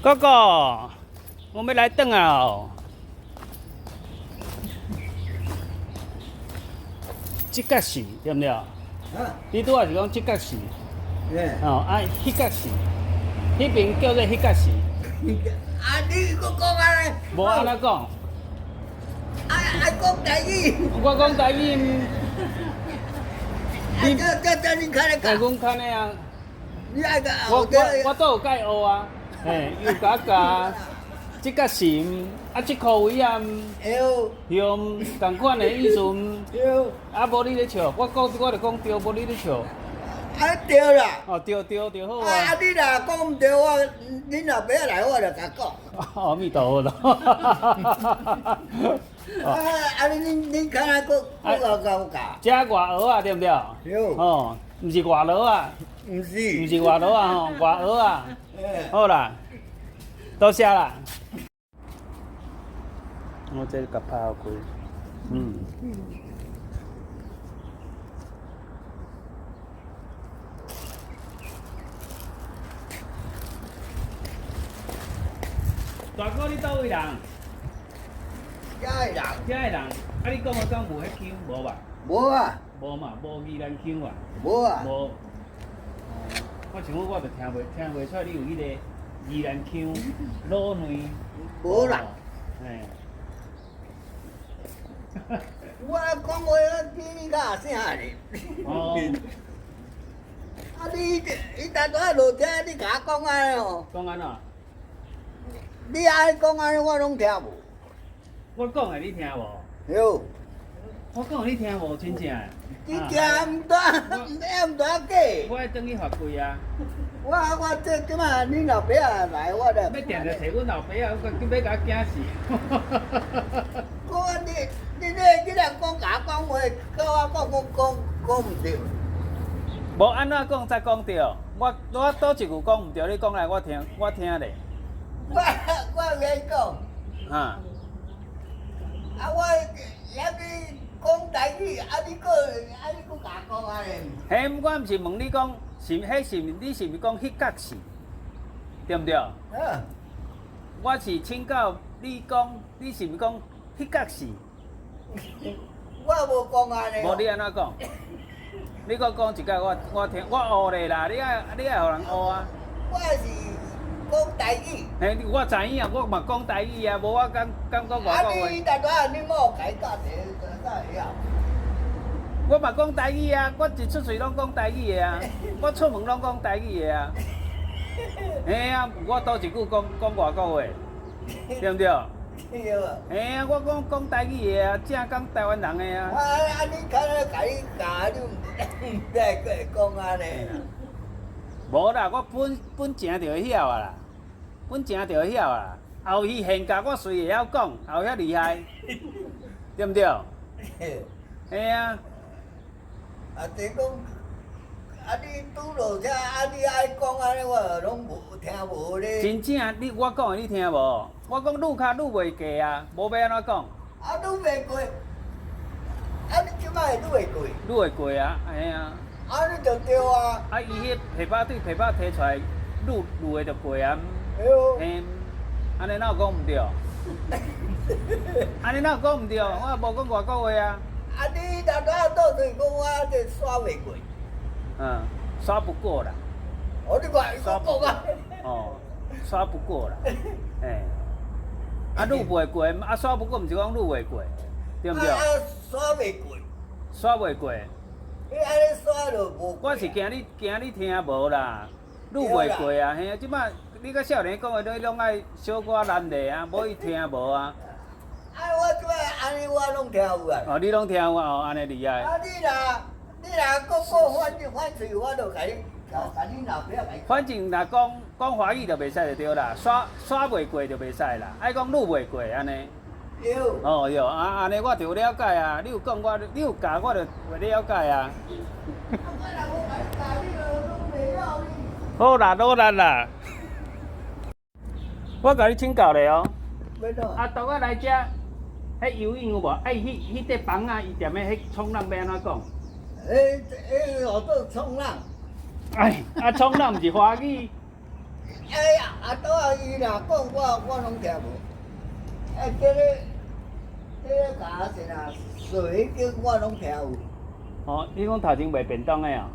哥哥，我们来等啊哦。这角是对不对？啊，你拄仔是讲这角是，哎，哦，啊，迄角是，迄边叫做迄角是，啊，你个讲安尼，无安怎讲？讲台语，我讲台语，这你看来哎，讲，阮看的啊，你爱个，我都有甲伊学啊，嘿，伊有甲我教，这角是，啊，这口位啊，有用同款的意思，有，啊，无你咧笑，我就讲对，无你咧笑，啊对啦。哦，对好啊，啊，你若讲唔对，恁老爸来我就甲讲。阿弥陀佛咯。恁看下个教教。这外蚵啊，对不对？有，哦，毋是外螺啊，唔毋是。是外螺啊，吼，外蚵啊。哎，好啦，多谢啦。我这甲拍开，嗯。大哥，你倒位人？遮个人遮个人，啊，你讲我讲无迄腔无吧？无啊，无嘛，无宜兰腔吧？无啊，无。我想我就听袂出来，你有迄个宜兰腔老卵。无啦。嘿。我讲话比你较声咧。哦。啊，你单单落听你甲我讲安尼哦，讲安怎？你爱讲安尼我拢听无。我讲的你听无？有，我讲的你听无？真正的。你听唔大，唔大假。我爱等去罚跪啊！我这即马恁老爸啊来，我就要定着摕阮老爸啊，我叫要甲我惊死。讲你若讲甲讲话，甲我讲唔对。无安怎讲才讲对？我倒一句讲毋对，你讲来我听咧。我免讲，啊，啊我也是讲台语，你佫甲讲安尼。嘿，我毋是问你讲你是毋是讲迄角是，对毋对？嗯，我是请教你讲，你是毋是讲迄角是？我无讲安尼。无你安怎讲？你搁讲一个我听，我学咧啦，你爱互人学啊。我是讲台语。嘿，我知影啊，我嘛讲台语啊，无我敢讲外国话。你单单你莫改教者，才会晓。我嘛讲台语啊，我一出嘴拢讲台语的啊，我出门拢讲台语的啊。嘿啊，我倒一句讲外国话，对毋对？对啊。嘿啊，我讲台语的啊，正讲台湾人的啊。你看咧，甲你教你毋知会讲安尼啦。无啦，我本正就会晓啊啦，本正就会晓啊。后戏现教我随会晓讲，后遐厉害，对毋对？嘿啊。即讲，你拄落遮，你爱讲安尼，我拢无听无咧。真正我讲的你听无？我讲愈卡愈袂过啊，无要安怎讲？愈袂过，你即摆会愈会过。愈会过啊，嘿啊。你就对啊。啊，伊迄皮包对皮包摕出来，愈会就过啊。嘿，安尼哪有讲毋对？安尼哪有讲毋对？我无讲外国话啊。你单单倒对讲我这刷袂过。嗯，刷不过啦。你看刷不过啊。哦，刷不过啦。嘿，啊，愈袂过，啊，刷不过，毋是讲愈袂过，对毋对？刷袂过。刷袂过。你安尼刷就无。我是惊你听无啦，愈袂过啊！嘿，即摆你甲少年讲的，你拢爱小可难的啊，无伊听无啊。我即摆安尼我拢听有啊。哦，你拢听有哦，安尼厉害。你若讲反嘴，我就甲你老爸甲你。反正若讲华语就袂使就对啦，刷袂过就袂使啦，爱讲愈袂过安尼。有。哦有啊，安尼我就有了解啊，你有讲你有教我就会了解啊。好啦，努力啦。我甲你请教咧哦。啊，倒我来遮，迄游泳有无？迄块房啊，伊踮咧迄冲浪要安怎讲？学做冲浪。哎，啊冲浪毋是华语，哎呀，啊倒啊伊若讲我拢听无。这个甲是啊，水叫我拢听有。哦，你讲头前卖便当的啊？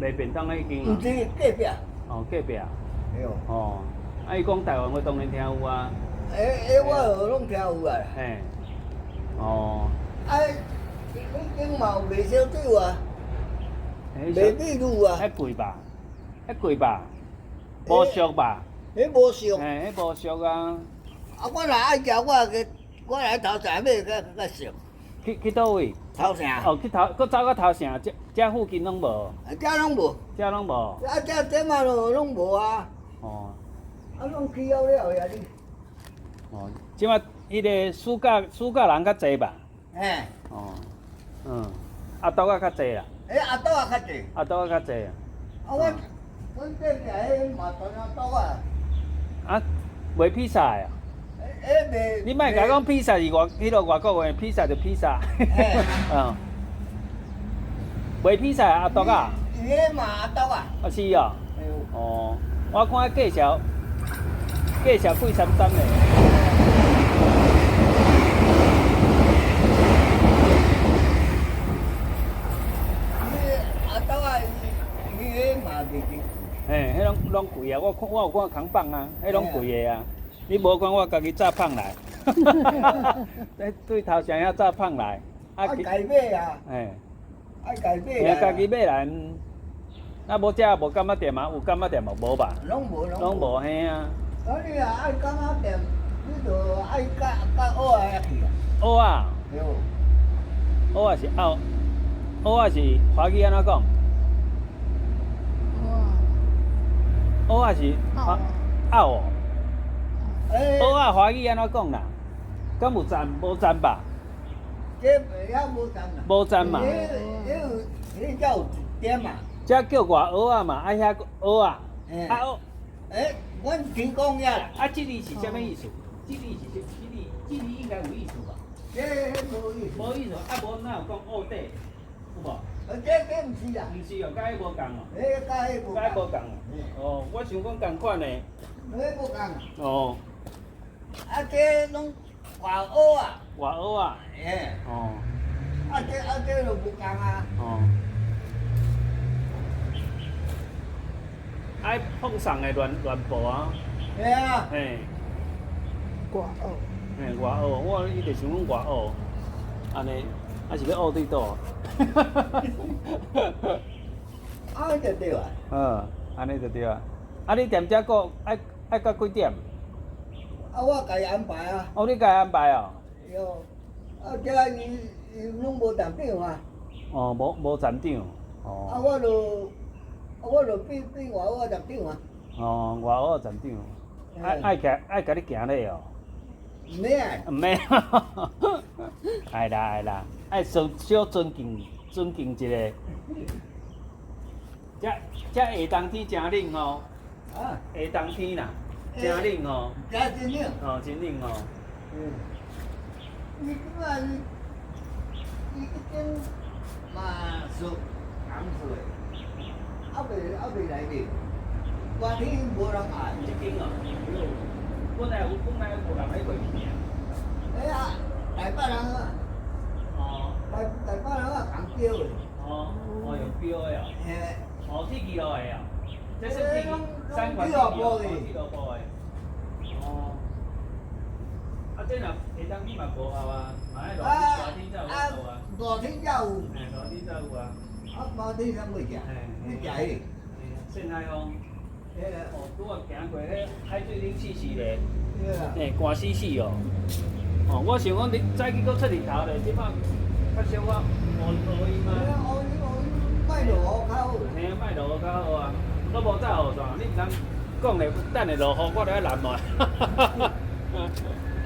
卖便当的已经啊？毋是隔壁。哦，隔壁啊？对。哦，啊，伊讲台湾话当然听有啊。我拢听有啊。嘿。哦。你经嘛有卖烧酒啊？卖米露啊？迄贵吧？迄贵吧？无俗吧？迄无俗。迄无俗啊。啊，我若爱食，我来头城买较俗。去倒位？头城。哦，搁走到头城，遮附近拢无？遮拢无。遮拢无？啊，遮嘛拢无啊。哦。啊，拢起好了呀你。哦，即马迄个暑假人较济吧？嘿。哦。嗯。阿豆仔较济啦。阿豆仔较济。阿豆仔较济啊。啊，阮这个嘛同样豆仔。啊，卖披萨的啊？卖。你莫甲讲披萨是迄落外国话，披萨就披萨。嗯。卖披萨阿豆仔。伊迄嘛阿豆仔。啊是哦。哦，我看介绍贵三的。嘿，迄拢贵啊！我有看扛棒啊，迄拢贵的啊。你无看我家己炸胖来，对头前遐炸胖来。啊，家买啊。嘿。啊，家买啊。家己买来，啊无遮无干仔店啊？有干仔店无吧？拢无。拢无嘿啊。啊，你若爱干仔店，你着爱甲蚵仔遐去啊。蚵仔。对。蚵仔是蚵仔是华语安怎讲？蚵仔是蚵哦。蚵仔华语安怎讲啦？敢有赞？无赞吧？这遐无赞啦。无赞嘛。迄才有一点嘛。这叫外蚵仔嘛，啊遐蚵仔。啊阮听讲遐啦。啊，这里是啥物意思？这里应该有意思吧？这无意思。无意思，啊无哪有讲蚵底，有无？这毋是啦。毋是哦，甲迄无共哦。甲迄无共。哦，我想讲共款的。迄无共。哦。啊，这拢外蚵仔。外蚵仔。嘿。哦。这就无共啊。哦。爱碰上的乱步啊。嘿啊。嘿。外蚵。嘿，外蚵，我一直想讲外蚵，安尼，还是要蚵对倒。安尼就对啊。安尼就对啊。啊，你店遮个爱到几点？啊，我家己安排啊。哦，你家己安排哦。哟，啊，遮伊拢无站长啊。哦，无站长。哦。啊，我就变外蚵站长啊。哦，外蚵站长。爱甲你行咧哦。毋免啊。毋免。爱啦，爱小尊敬一下。遮下冬天真冷哦。啊。下冬天啦，真冷哦。真冷。哦，真冷哦。你即摆已经嘛是红水，未来面，热天无人爱。即间哦。本来有人喺过面。啊，台北人啊。哦。台北人啊，讲标的。哦，用标的哦。嘿。哦，铁几落的哦。这是3块几落的。哦。啊，这若下当天嘛无效啊，嘛爱热天才有效啊。热天才有。嘿，热天才有啊。啊，热天才袂食。你食迄？岘海风。哦，拄啊行过迄海水冷死死咧。对啊。嘿，寒死死哦。哦，我想讲你早起搁出日头咧，即摆较少我乌阴嘛。乌阴，莫落雨较好。嘿啊，莫落雨较好啊。我无早雨伞，你毋通讲咧，等下落雨我就要淋落。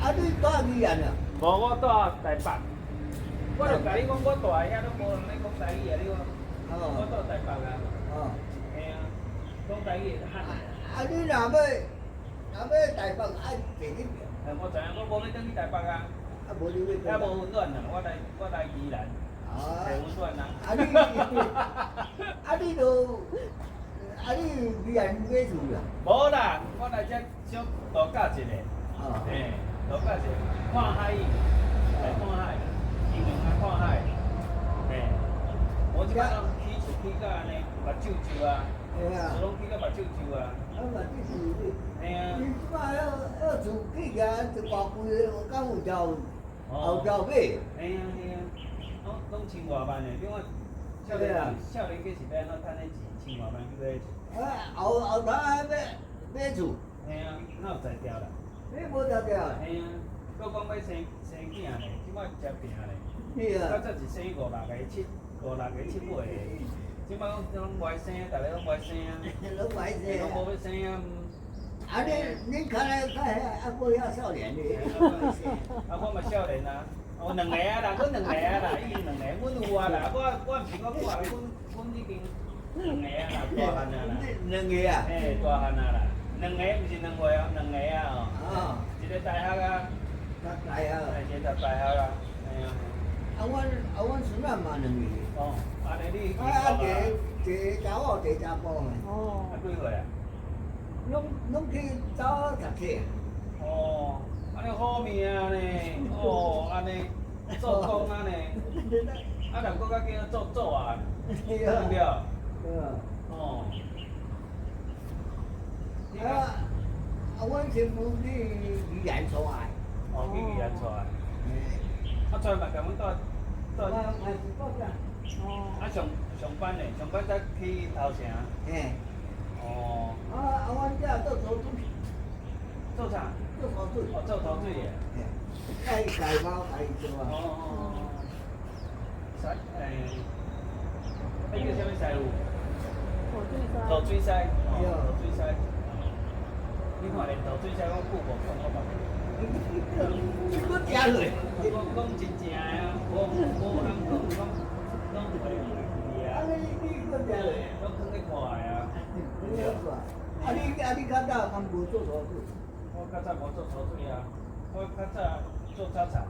啊，你住几安啊？无，我住台北。我就甲你讲，我住遐拢无人咧讲台语啊，你讲。我住台北啊。嘿啊，讲台语较难。啊，你若要台北爱坐去庙。我知影，我无要转去台北啊。啊，无你要。遐无温暖啊，我来宜兰。找温暖啊。你就你既然买厝啦？无啦，我来遮想度假一下。哦，嘿，度假一下，看海，来看海，尽量来看海。嘿，我即摆拢起厝起到安尼，目睭睭啊，嘿啊，拢起到目睭睭啊。啊嘛，这是你。嘿啊，你即摆要厝起个，一偌贵，我敢有条后条买？嘿啊嘿啊，拢千外万的，另外少年人少年家是要安怎趁迄钱，千外万去买厝。啊，后头还买厝，嘿啊，哪有才调啦？你无条条的。嘿啊，搁讲要生囝咧，即摆真拼咧。是啊。较早是生五六个、七八个，即摆拢歪生，逐个拢歪生啊，拢歹势拢无啊！要生啊。啊，你看来较还无遐少年哩，啊，我嘛少年啊，我两个啊啦，阮两个啊啦，已经两个，阮有啊啦，我毋是我讲，阮已经两个啊啦，大汉啊啦，两个啊？嘿，大汉啊啦，两个毋是两岁哦，两个啊哦，啊，一个大学啊，读大学。一个读大学啊，嘿啊，阮孙仔嘛两个。哦，安尼你一查某一查甫的，哦啊，几岁啊？拢去走读册。哦，安尼好命呢，哦，安尼做工啊呢，啊，若搁较叫做啊，对不对？哦。阮媳妇去宜兰出来。哦，去宜兰出来。啊，出来嘛，共阮带。嘛是国家。哦。啊，上班呢？上班才去头城。嘿。哦。阮遮做土水。做啥？做土水。哦，做土水的。嘿。家猫家做啊。哦。师，迄个啥物师傅？土水山。土水师。哦，土水师。你看连土水师我久无看我嘛。我真累。我讲真正的啊，无人讲，拢袂去啊。你真累。拢囥咧看的啊。你较早敢无做土水？我较早无做土水啊，我较早做炒菜。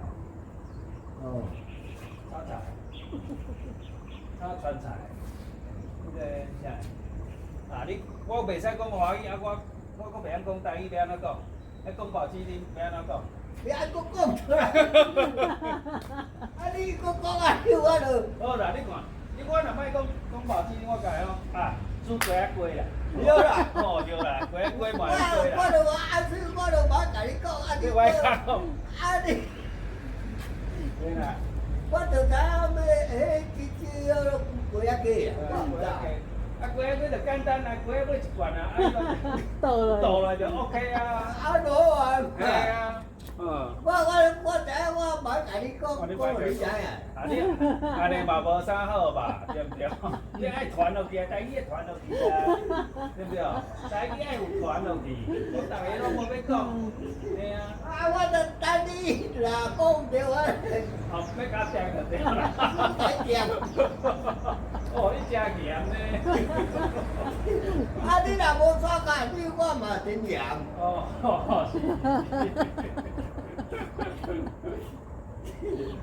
哦。炒菜。炒川菜。迄个啥？啊，我袂使讲华语啊，我阁袂晓讲台语，要安怎讲？要讲报纸恁要安怎讲？你还佫讲出来？你佫讲啊？我就好啦，你看，我若莫讲报纸，我甲伊讲啊，煮鸡仔鸡啦。对啦。哦，对啦，鸡仔鸡嘛我会鸡啦。就话我就冇甲你讲，你歪讲。你，对啦。我就知影要鸡鸡仔鸡啊，我唔知。啊，鸡仔鸡就简单啦，鸡仔鸡一罐啊，倒了就 OK 啊。好啊。系啊。我知影，我冇甲你讲，你知影。啊你安尼嘛无啥好吧，对不对？你爱传落去啊，台语爱传落去啊，对不对？台语爱有传落去，我逐个拢无要讲，嘿啊。我就等你啦，讲对我。哦，要加点就对啦。加点。哦，你真严呢。你若无刷卡，我嘛真严。哦，是。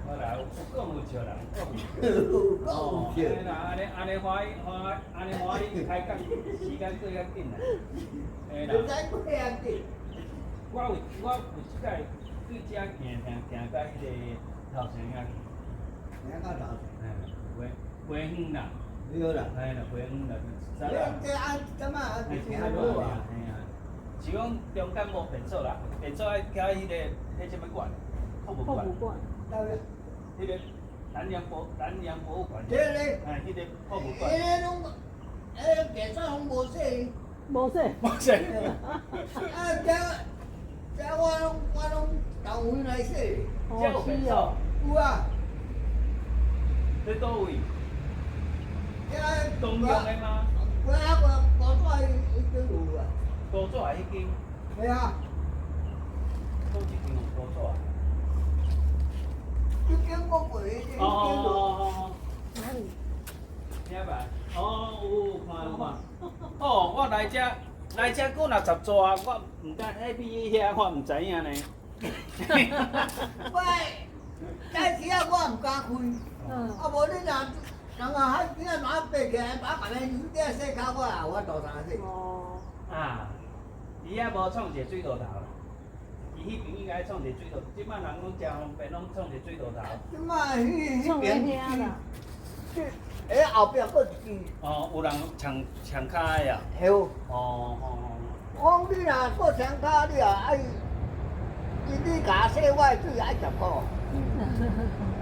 好啦，有讲有笑啦，有讲有笑。哦，安尼欢喜开讲，时间过较紧啦。嘿啦。唔使过遐紧。我有一摆对遮行到迄个头城遐去。行到头城。花园啦。对啦。嘿啦，花园啦，知啦。这怎么啊？挺好啊。嘿啊。是讲中间无便所啦，便所爱徛迄个迄什么馆？博物馆。迄个南洋博物馆。对嘞。哎，迄个博物馆。迄拢，电视拢无说。无说。无说。这我拢投回来说。这有便所。有啊。在倒位？这公用的吗？我纸已经有啊。高纸迄间。系啊。倒一间有高纸啊？这间我过，这间哦。哪里？听吧。哦，有看有看。哦，我来遮过60逝，我毋知迄比遐我毋知影呢。喂，早时啊我毋敢开，啊无你若人啊，海边啊，拿爬起来，把把那牛仔洗脚我啊，我大三岁。哦，啊，伊还无创一个水道头啦。伊迄边应该创一个水道，即摆人拢真方便，拢创一个水道头。即摆迄边边遐啦，诶后壁搁一支。哦，有人抢卡的啊。系哦。哦哦讲你若搁双脚，你啊爱，你甲洗我的水爱10箍。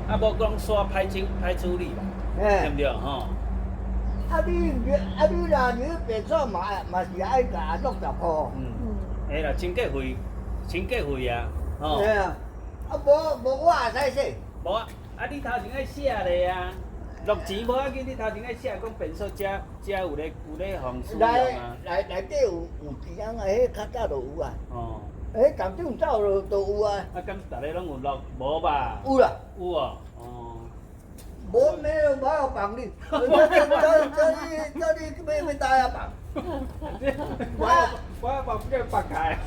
啊，无讲刷歹处理啦，对不对吼？你若你白纸嘛是爱甲60箍。嘿啦，清洁费啊，吼。嘿啊，无我也使洗。无啊，你头前爱写咧啊，录钱无要紧，你头前爱写讲便所遮有咧防使用啊。内底有钱啊，迄较早就有啊。哦。迄站长走就有啊。啊，敢逐个拢有录无吧？有啦。有哦。哦。无没有放你，这你要大呀放。我放叫放开。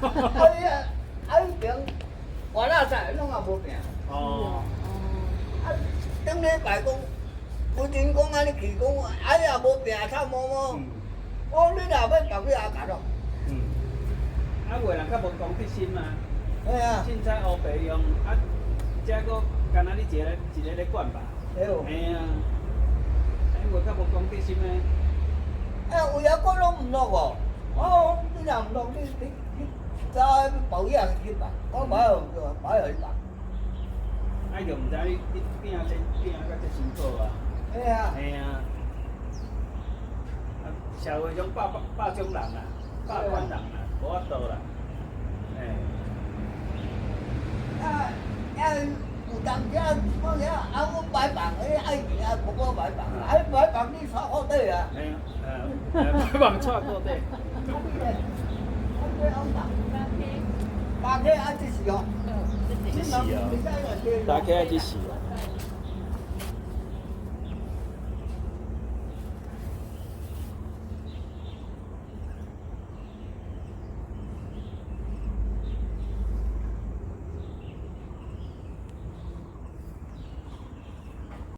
迄边我那在拢也无平。哦。顶礼拜讲，规阵讲安尼去讲，也无平臭摸摸。我你若要放你也夹咯。啊，有诶人较无公德心嘛。嘿啊。凊彩乌白用，啊，遮个干那你一个咧管吧。嘿哦。嘿啊。因为较无公德心诶。有影我拢唔落哦。哦，你若唔落，你走保险去办，我保去办。啊，就毋知你变啊甲这辛苦啊。嘿啊。嘿啊。啊，社会中百种人啦，百款人啦，无法度啦。嘿。有当时我我买房爱钱啊，无我买房，买房你刷好底啊。嘿啊，买房错过底。打开啊，这是哦。这是哦。打开啊，这是哦。